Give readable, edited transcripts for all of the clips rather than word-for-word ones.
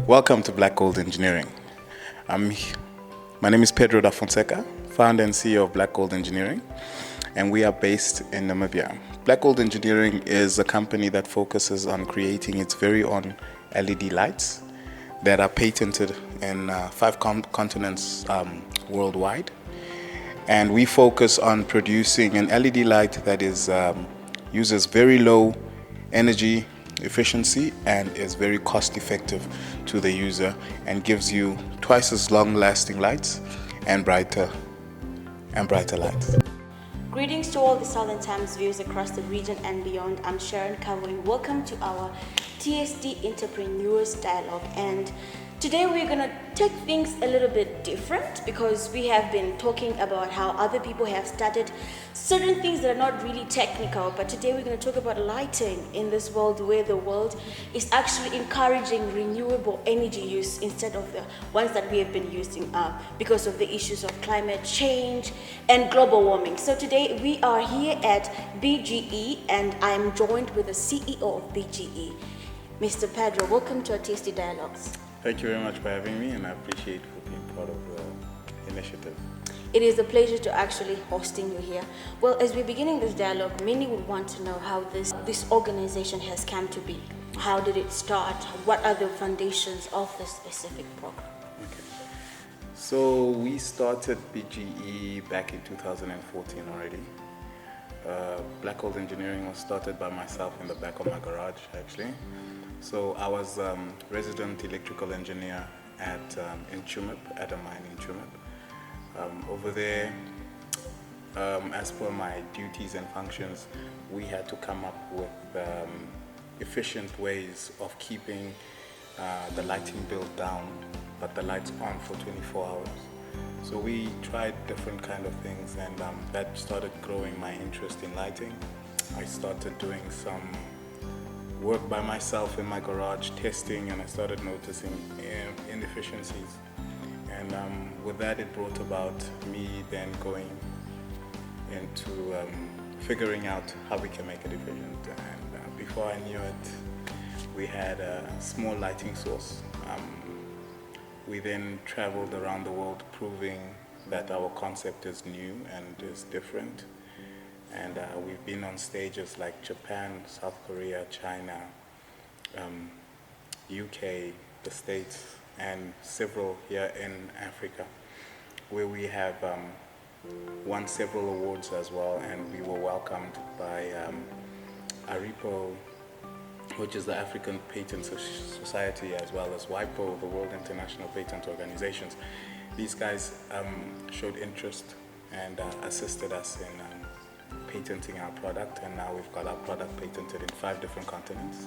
Welcome to Black Gold Engineering. I'm, my name is Pedro da Fonseca, founder and CEO of Black Gold Engineering, and we are based in Namibia. Black Gold Engineering is a company that focuses on creating its very own LED lights that are patented in five continents worldwide. And we focus on producing an LED light that uses very low energy efficiency and is very cost effective to the user and gives you twice as long lasting lights and brighter lights. Greetings to all the Southern Times viewers across the region and beyond. I'm Sharon Kawai. Welcome to our TSD Entrepreneurs Dialogue, and today we're going to take things a little bit different because we have been talking about how other people have started certain things that are not really technical, but today we're going to talk about lighting in this world where the world is actually encouraging renewable energy use instead of the ones that we have been using because of the issues of climate change and global warming. So today we are here at BGE and I'm joined with the CEO of BGE, Mr. Pedro. Welcome to our TSD Dialogues. Thank you very much for having me, and I appreciate for being part of the initiative. It is a pleasure to actually hosting you here. Well, as we're beginning this dialogue, many would want to know how this organization has come to be. How did it start? What are the foundations of this specific program? Okay. So we started BGE back in 2014 already. Black Gold Engineering was started by myself in the back of my garage, actually. So I was resident electrical engineer in Chumip, at a mine in Chumip. Over there, as per my duties and functions, we had to come up with efficient ways of keeping the lighting bill down, but the lights on for 24 hours. So we tried different kind of things, and that started growing my interest in lighting. I started doing some work by myself in my garage, testing, and I started noticing inefficiencies. And with that, it brought about me then going into figuring out how we can make it efficient. And before I knew it, we had a small lighting source. We then traveled around the world proving that our concept is new and is different. And we've been on stages like Japan, South Korea, China, UK, the States, and several here in Africa, where we have won several awards as well, and we were welcomed by ARIPO, which is the African Patent Society, as well as WIPO, the World International Patent Organizations. These guys showed interest and assisted us in patenting our product, and now we've got our product patented in 5 different continents: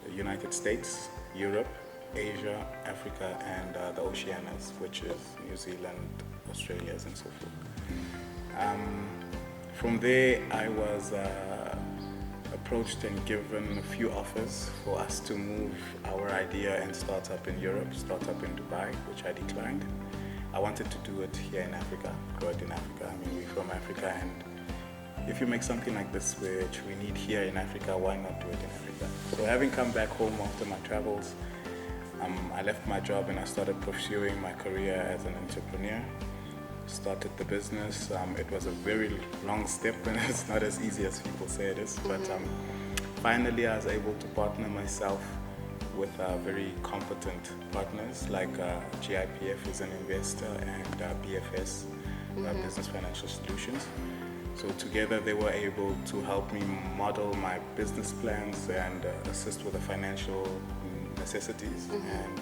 the United States, Europe, Asia, Africa, and the Oceanias, which is New Zealand, Australia, and so forth. From there, I was approached and given a few offers for us to move our idea and start up in Europe, start up in Dubai, which I declined. I wanted to do it here in Africa, grow it in Africa. I mean, we're from Africa, and if you make something like this, which we need here in Africa, why not do it in Africa? So having come back home after my travels, I left my job and I started pursuing my career as an entrepreneur. Started the business. It was a very long step, and it's not as easy as people say it is. But finally, I was able to partner myself with very competent partners like GIPF is an investor, and BFS, Business Financial Solutions. So together they were able to help me model my business plans and assist with the financial necessities. And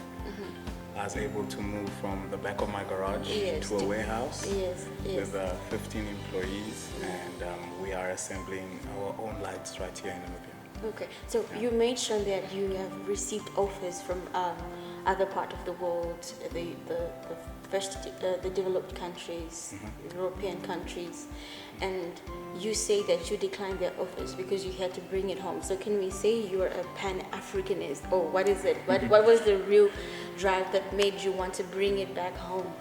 I was able to move from the back of my garage to a warehouse with 15 employees, and we are assembling our own lights right here in Namibia. Okay, so you mentioned that you have received offers from other part of the world, the developed countries, European countries, and you say that you declined their offers because you had to bring it home. So can we say you are a Pan-Africanist, or what is it? What was the real drive that made you want to bring it back home?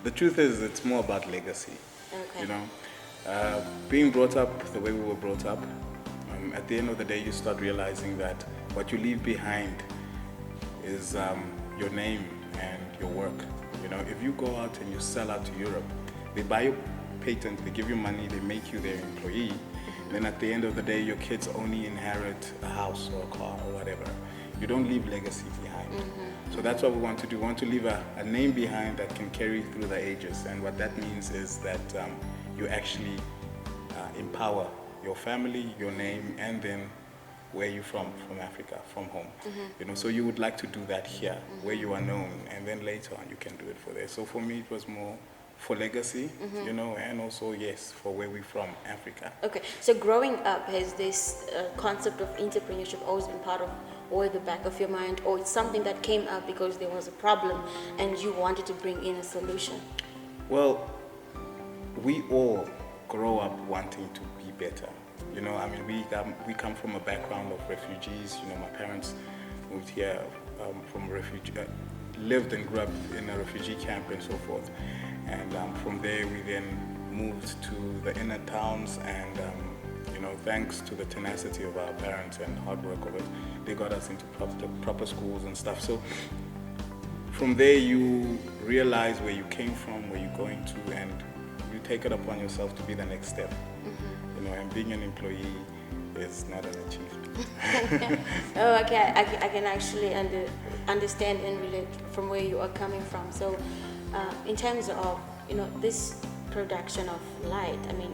The truth is, it's more about legacy. Okay. You know, being brought up the way we were brought up, at the end of the day, you start realizing that what you leave behind is your name and your work. You know, if you go out and you sell out to Europe, they buy your patent, they give you money, they make you their employee. Then at the end of the day, your kids only inherit a house or a car or whatever. You don't leave legacy behind. So that's what we want to do. We want to leave a name behind that can carry through the ages. And what that means is that you actually empower your family, your name, and then where you're from Africa, from home. You know, so you would like to do that here, where you are known, and then later on you can do it for there. So for me, it was more for legacy, you know, and also, yes, for where we're from, Africa. Okay, so growing up, has this concept of entrepreneurship always been part of or the back of your mind, or it's something that came up because there was a problem and you wanted to bring in a solution? Well, we all grow up wanting to be better. You know, I mean, we come from a background of refugees. You know, my parents moved here from refugee, lived and grew up in a refugee camp and so forth. And from there, we then moved to the inner towns, and you know, thanks to the tenacity of our parents and hard work of it, they got us into proper schools and stuff. So from there, you realize where you came from, where you're going to, and you take it upon yourself to be the next step. You know, and being an employee is not an achievement. Oh, okay. I can actually understand and relate from where you are coming from. So, in terms of, you know, this production of light, I mean,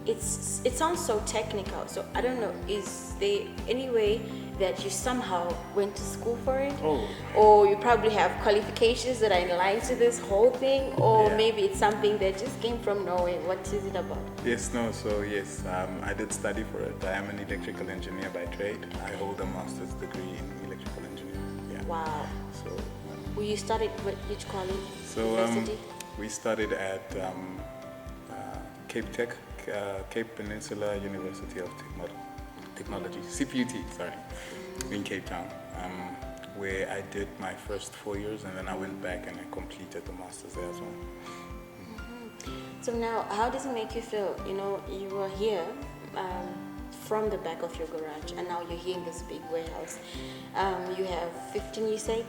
it sounds so technical. So I don't know, is there any way that you somehow went to school for it? Oh. Or you probably have qualifications that are in line to this whole thing? Or Yeah. maybe it's something that just came from nowhere? What is it about? Yes, no, so yes, I did study for it. I am an electrical engineer by trade. I hold a master's degree in electrical engineering. Yeah. Wow. So, Well, you studied which college? so University? we studied at Cape Tech, Cape Peninsula University of Technology, CPUT, sorry, in Cape Town, where I did my first 4 years, and then I went back and I completed the master's there as well. So now, how does it make you feel? You know, you were here from the back of your garage, and now you're here in this big warehouse. You have 15, you said,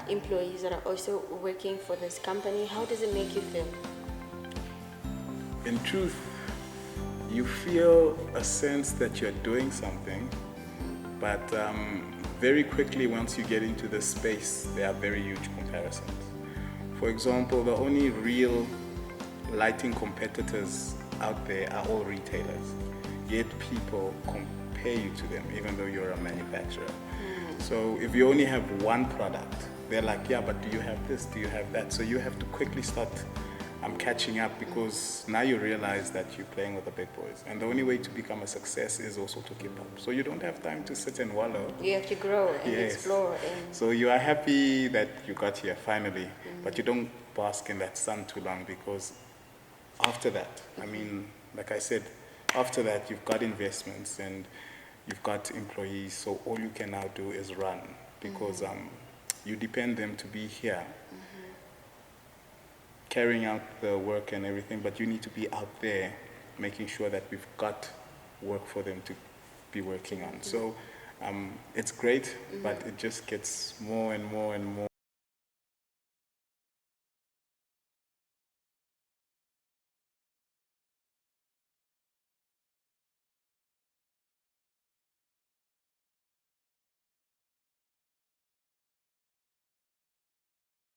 employees that are also working for this company. How does it make you feel? In truth, you feel a sense that you're doing something, but very quickly once you get into the space, there are very huge comparisons. For example, the only real lighting competitors out there are all retailers, yet people compare you to them even though you're a manufacturer. So if you only have one product, they're like, yeah, but do you have this, do you have that? So you have to quickly start catching up, because now you realize that you're playing with the big boys, and the only way to become a success is also to keep up. So you don't have time to sit and wallow. You have to grow and Yes. explore. And So you are happy that you got here finally, but you don't bask in that sun too long, because after that, I mean, like I said, after that you've got investments and you've got employees, so all you can now do is run, because you depend them to be here carrying out the work and everything, but you need to be out there making sure that we've got work for them to be working on. So it's great, but it just gets more and more and